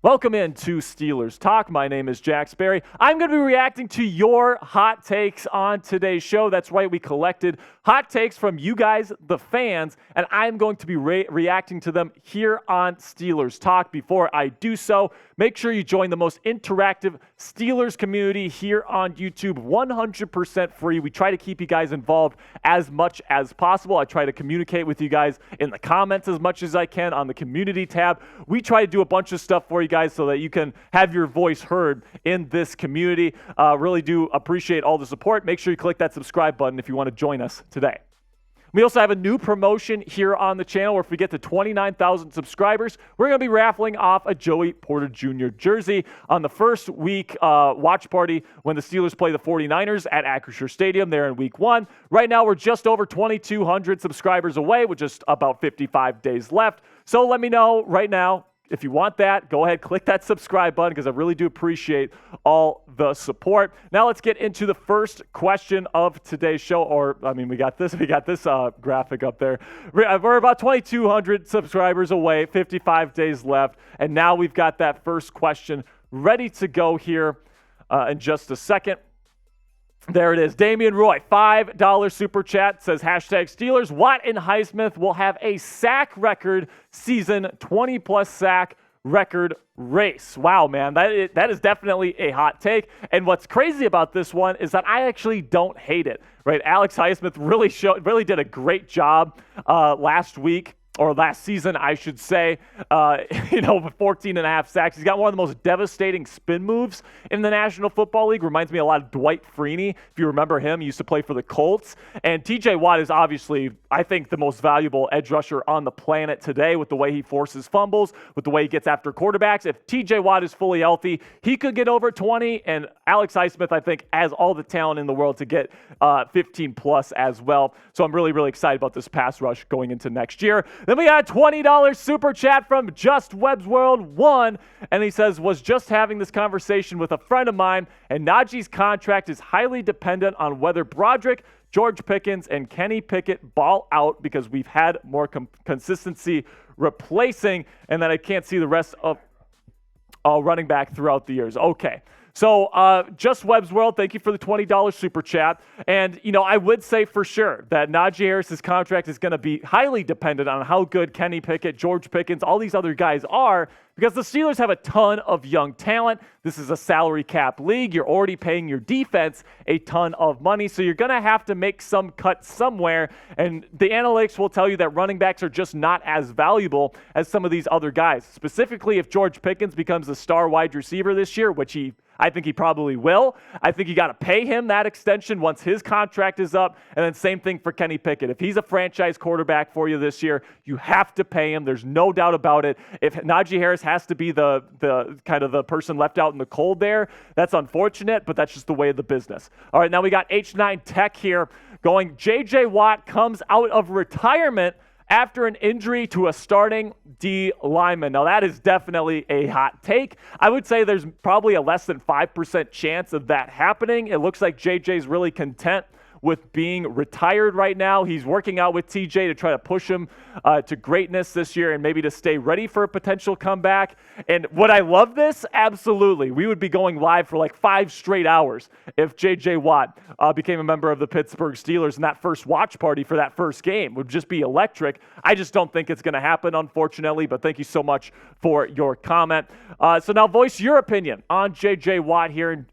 Welcome into Steelers Talk. My name is Jack Sperry. I'm going to be reacting to your hot takes on today's show. That's right, we collected hot takes from you guys, the fans, and I'm going to be reacting to them here on Steelers Talk. Before I do so, make sure you join the most interactive Steelers community here on YouTube, 100% free. We try to keep you guys involved as much as possible. I try to communicate with you guys in the comments as much as I can on the community tab. We try to do a bunch of stuff for you guys so that you can have your voice heard in this community. Really do appreciate all the support. Make sure you click that subscribe button if you want to join us today. We also have a new promotion here on the channel where if we get to 29,000 subscribers, we're going to be raffling off a Joey Porter Jr. jersey on the first week watch party when the Steelers play the 49ers at Acrisure Stadium there in week 1. Right now, we're just over 2,200 subscribers away with just about 55 days left. So let me know right now. If you want that, go ahead, click that subscribe button because I really do appreciate all the support. Now let's get into the first question of today's show. We got this graphic up there. We're about 2,200 subscribers away, 55 days left, and now we've got that first question ready to go here in just a second. There it is. Damian Roy, $5 super chat, says hashtag Steelers. Watt and Highsmith will have a sack record season, 20-plus sack record race. Wow, man, that is definitely a hot take. And what's crazy about this one is that I actually don't hate it. Right? Alex Highsmith really did a great job last week. Or last season, I should say, with 14 and a half sacks. He's got one of the most devastating spin moves in the National Football League. Reminds me a lot of Dwight Freeney. If you remember him, he used to play for the Colts. And TJ Watt is obviously, I think, the most valuable edge rusher on the planet today with the way he forces fumbles, with the way he gets after quarterbacks. If TJ Watt is fully healthy, he could get over 20. And Alex Highsmith, I think, has all the talent in the world to get 15 plus as well. So I'm really, really excited about this pass rush going into next year. Then we got a $20 super chat from Just Webb's World 1, and he says, was just having this conversation with a friend of mine, and Najee's contract is highly dependent on whether Broderick, George Pickens, and Kenny Pickett ball out because we've had more consistency replacing, and that I can't see the rest of running back throughout the years. Okay. So Just Webb's World, thank you for the $20 super chat. And, I would say for sure that Najee Harris's contract is going to be highly dependent on how good Kenny Pickett, George Pickens, all these other guys are because the Steelers have a ton of young talent. This is a salary cap league. You're already paying your defense a ton of money, so you're going to have to make some cuts somewhere. And the analytics will tell you that running backs are just not as valuable as some of these other guys. Specifically, if George Pickens becomes a star wide receiver this year, which I think he probably will. I think you got to pay him that extension once his contract is up. And then same thing for Kenny Pickett. If he's a franchise quarterback for you this year, you have to pay him. There's no doubt about it. If Najee Harris has to be the kind of the person left out in the cold there, that's unfortunate, but that's just the way of the business. All right, now we got H9 Tech here going, J.J. Watt comes out of retirement after an injury to a starting D lineman. Now, that is definitely a hot take. I would say there's probably a less than 5% chance of that happening. It looks like JJ's really content with being retired right now. He's working out with TJ to try to push him to greatness this year and maybe to stay ready for a potential comeback. And would I love this? Absolutely. We would be going live for like 5 straight hours if J.J. Watt became a member of the Pittsburgh Steelers, and that first watch party for that first game would just be electric. I just don't think it's going to happen, unfortunately, but thank you so much for your comment. So now voice your opinion on J.J. Watt here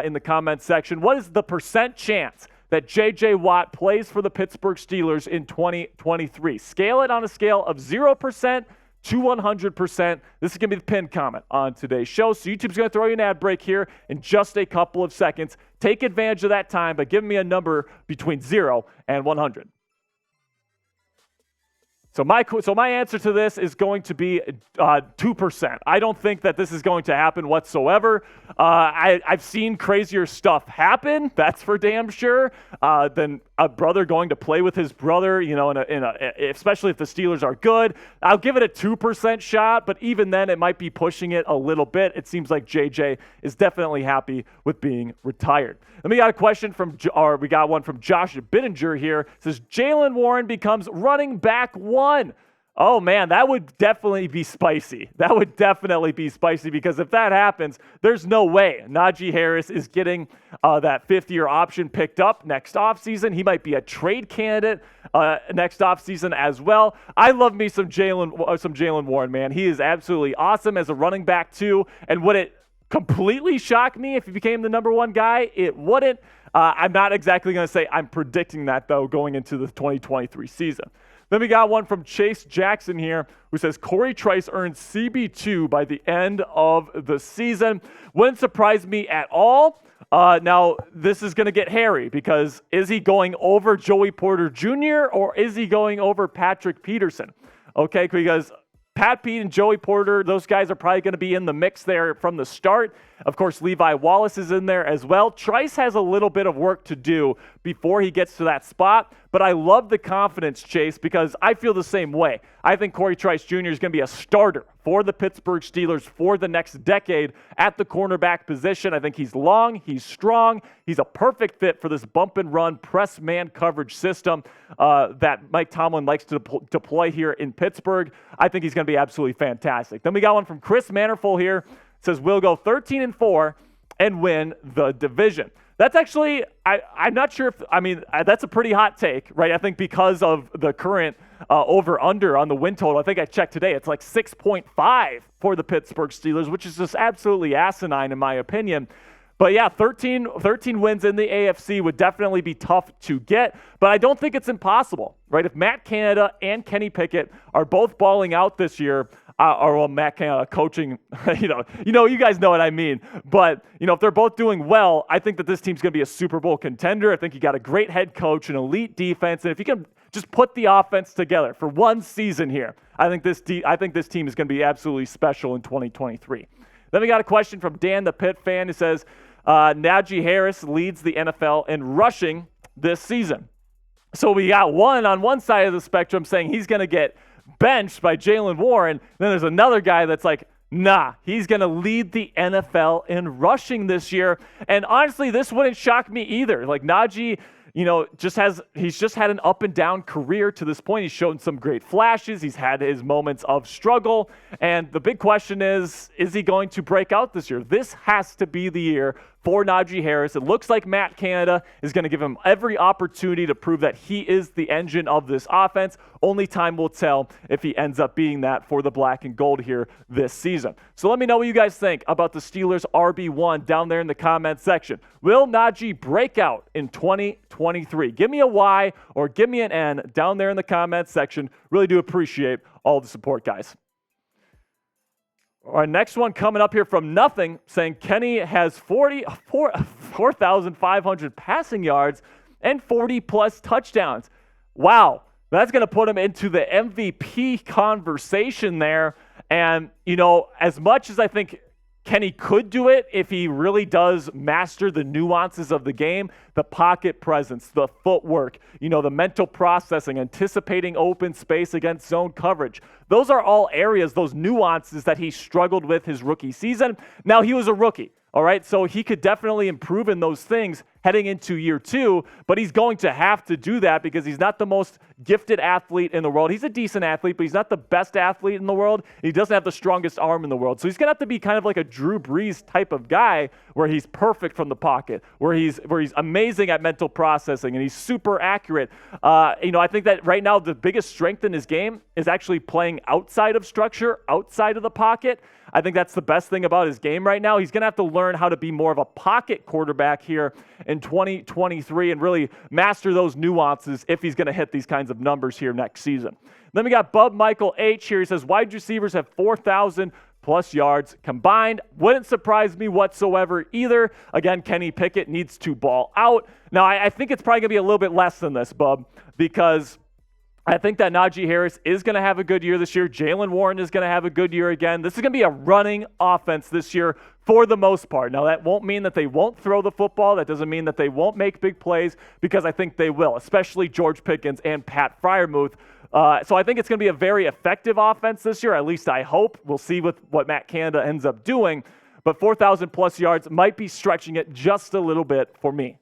in the comments section. What is the percent chance that J.J. Watt plays for the Pittsburgh Steelers in 2023? Scale it on a scale of 0% to 100%. This is going to be the pinned comment on today's show. So YouTube's going to throw you an ad break here in just a couple of seconds. Take advantage of that time by giving me a number between 0 and 100. So my answer to this is going to be 2%. I don't think that this is going to happen whatsoever. I've seen crazier stuff happen, that's for damn sure, than a brother going to play with his brother, especially if the Steelers are good. I'll give it a 2% shot, but even then it might be pushing it a little bit. It seems like JJ is definitely happy with being retired. Then we got a question we got one from Josh Bittinger here. It says, Jaylen Warren becomes running back 1 Oh, man, that would definitely be spicy. That would definitely be spicy because if that happens, there's no way Najee Harris is getting that fifth-year option picked up next offseason. He might be a trade candidate next offseason as well. I love me some Jaylen Warren, man. He is absolutely awesome as a running back, too. And would it completely shock me if he became the number one guy? It wouldn't. I'm not exactly going to say I'm predicting that, though, going into the 2023 season. Then we got one from Chase Jackson here who says Cory Trice earns CB2 by the end of the season. Wouldn't surprise me at all. Now, this is going to get hairy because is he going over Joey Porter Jr. or is he going over Patrick Peterson? Okay, because Pat Pete and Joey Porter, those guys are probably going to be in the mix there from the start. Of course, Levi Wallace is in there as well. Trice has a little bit of work to do before he gets to that spot, but I love the confidence, Chase, because I feel the same way. I think Cory Trice Jr. is going to be a starter for the Pittsburgh Steelers for the next decade at the cornerback position. I think he's long, he's strong, he's a perfect fit for this bump and run press man coverage system that Mike Tomlin likes to deploy here in Pittsburgh. I think he's going to be absolutely fantastic. Then we got one from Chris Mannerful here. Says we'll go 13-4 and win the division. That's actually, I'm not sure if, that's a pretty hot take, right? I think because of the current over-under on the win total, I think I checked today, it's like 6.5 for the Pittsburgh Steelers, which is just absolutely asinine in my opinion. But yeah, 13 wins in the AFC would definitely be tough to get, but I don't think it's impossible, right? If Matt Canada and Kenny Pickett are both balling out this year, Matt Canada coaching, you guys know what I mean. But, if they're both doing well, I think that this team's going to be a Super Bowl contender. I think you got a great head coach, an elite defense, and if you can just put the offense together for one season here, I think this team is going to be absolutely special in 2023. Then we got a question from Dan the Pitt fan who says, Najee Harris leads the NFL in rushing this season. So we got one on one side of the spectrum saying he's going to get benched by Jaylen Warren. Then there's another guy that's like, nah, he's going to lead the NFL in rushing this year. And honestly, this wouldn't shock me either. Like Najee, he's just had an up and down career to this point. He's shown some great flashes. He's had his moments of struggle. And the big question is he going to break out this year? This has to be the year for Najee Harris. It looks like Matt Canada is going to give him every opportunity to prove that he is the engine of this offense. Only time will tell if he ends up being that for the black and gold here this season. So let me know what you guys think about the Steelers RB1 down there in the comments section. Will Najee break out in 2023? Give me a Y or give me an N down there in the comments section. Really do appreciate all the support, guys. Our next one coming up here from Nothing, saying Kenny has 4,500 passing yards and 40-plus touchdowns. Wow, that's going to put him into the MVP conversation there. And, as much as I think Kenny could do it if he really does master the nuances of the game, the pocket presence, the footwork, the mental processing, anticipating open space against zone coverage. Those are all areas, those nuances that he struggled with his rookie season. Now, he was a rookie, all right? So he could definitely improve in those things heading into year two, but he's going to have to do that because he's not the most gifted athlete in the world. He's a decent athlete, but he's not the best athlete in the world. He doesn't have the strongest arm in the world. So he's going to have to be kind of like a Drew Brees type of guy where he's perfect from the pocket, where he's amazing at mental processing, and he's super accurate. I think that right now the biggest strength in his game is actually playing outside of structure, outside of the pocket. I think that's the best thing about his game right now. He's going to have to learn how to be more of a pocket quarterback here in 2023 and really master those nuances if he's going to hit these kinds of numbers here next season. Then we got Bub Michael H here. He says wide receivers have 4,000-plus yards combined. Wouldn't surprise me whatsoever either. Again, Kenny Pickett needs to ball out. Now, I think it's probably going to be a little bit less than this, Bub, because I think that Najee Harris is going to have a good year this year. Jaylen Warren is going to have a good year again. This is going to be a running offense this year for the most part. Now, that won't mean that they won't throw the football. That doesn't mean that they won't make big plays, because I think they will, especially George Pickens and Pat Freiermuth. So I think it's going to be a very effective offense this year. At least I hope. We'll see what Matt Canada ends up doing. But 4,000-plus yards might be stretching it just a little bit for me.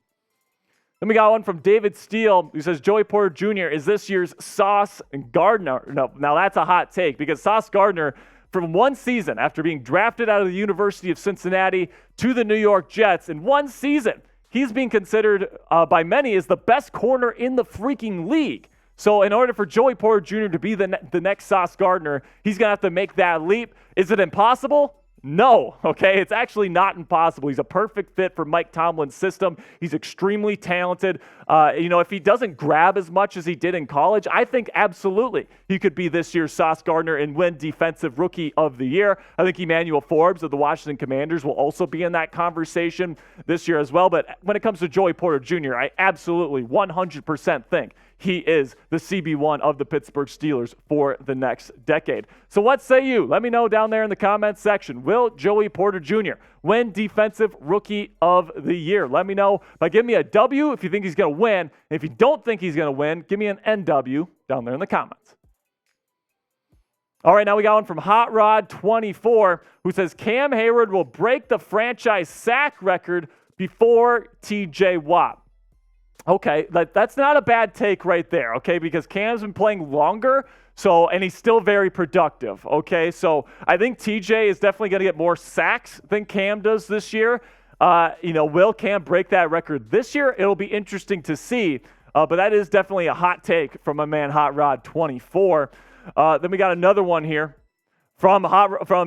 Then we got one from David Steele who says, Joey Porter Jr. is this year's Sauce Gardner. No, now that's a hot take because Sauce Gardner, from one season after being drafted out of the University of Cincinnati to the New York Jets, in one season, he's being considered by many as the best corner in the freaking league. So in order for Joey Porter Jr. to be the next Sauce Gardner, he's going to have to make that leap. Is it impossible? No, okay? It's actually not impossible. He's a perfect fit for Mike Tomlin's system. He's extremely talented. If he doesn't grab as much as he did in college, I think absolutely he could be this year's Sauce Gardner and win Defensive Rookie of the Year. I think Emmanuel Forbes of the Washington Commanders will also be in that conversation this year as well. But when it comes to Joey Porter Jr., I absolutely 100% think he is the CB1 of the Pittsburgh Steelers for the next decade. So what say you? Let me know down there in the comments section. Will Joey Porter Jr. win Defensive Rookie of the Year? Let me know by giving me a W if you think he's going to win. And if you don't think he's going to win, give me an NW down there in the comments. All right, now we got one from Hot Rod 24 who says Cam Heyward will break the franchise sack record before TJ Watt. Okay, that's not a bad take right there, okay, because Cam's been playing longer, and he's still very productive, okay? So I think TJ is definitely going to get more sacks than Cam does this year. Will Cam break that record this year? It'll be interesting to see, but that is definitely a hot take from my man Hot Rod 24. Then we got another one here from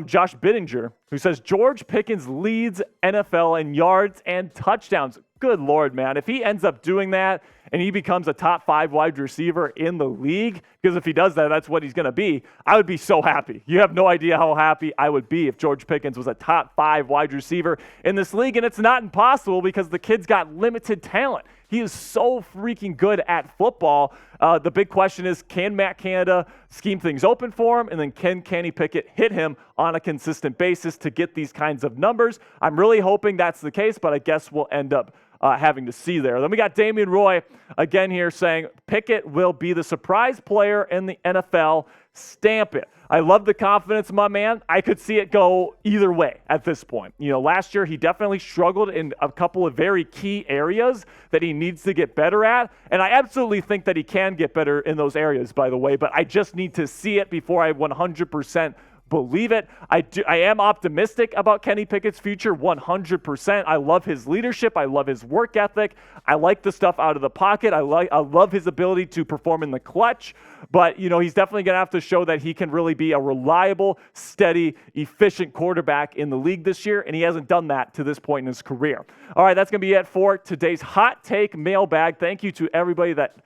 Josh Bittinger, who says George Pickens leads NFL in yards and touchdowns. Good Lord, man. If he ends up doing that and he becomes a top 5 wide receiver in the league, because if he does that, that's what he's going to be, I would be so happy. You have no idea how happy I would be if George Pickens was a top 5 wide receiver in this league, and it's not impossible because the kid's got limited talent. He is so freaking good at football. The big question is, can Matt Canada scheme things open for him? And then can Kenny Pickett hit him on a consistent basis to get these kinds of numbers? I'm really hoping that's the case, but I guess we'll end up having to see there. Then we got Damian Roy again here saying Pickett will be the surprise player in the NFL. Stamp it. I love the confidence, my man. I could see it go either way at this point. Last year he definitely struggled in a couple of very key areas that he needs to get better at, and I absolutely think that he can get better in those areas, by the way, but I just need to see it before I 100% believe it. I am optimistic about Kenny Pickett's future 100%. I love his leadership. I love his work ethic. I like the stuff out of the pocket. I love his ability to perform in the clutch. But, he's definitely going to have to show that he can really be a reliable, steady, efficient quarterback in the league this year, and he hasn't done that to this point in his career. All right, that's going to be it for today's Hot Take Mailbag. Thank you to everybody that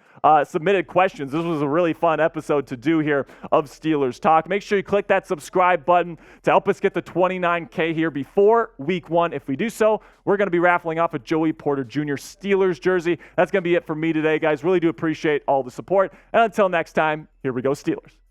submitted questions. This was a really fun episode to do here of Steelers Talk. Make sure you click that subscribe button to help us get the 29K here before week 1. If we do so, we're going to be raffling off a Joey Porter Jr. Steelers jersey. That's going to be it for me today, guys. Really do appreciate all the support. And until next time, here we go, Steelers.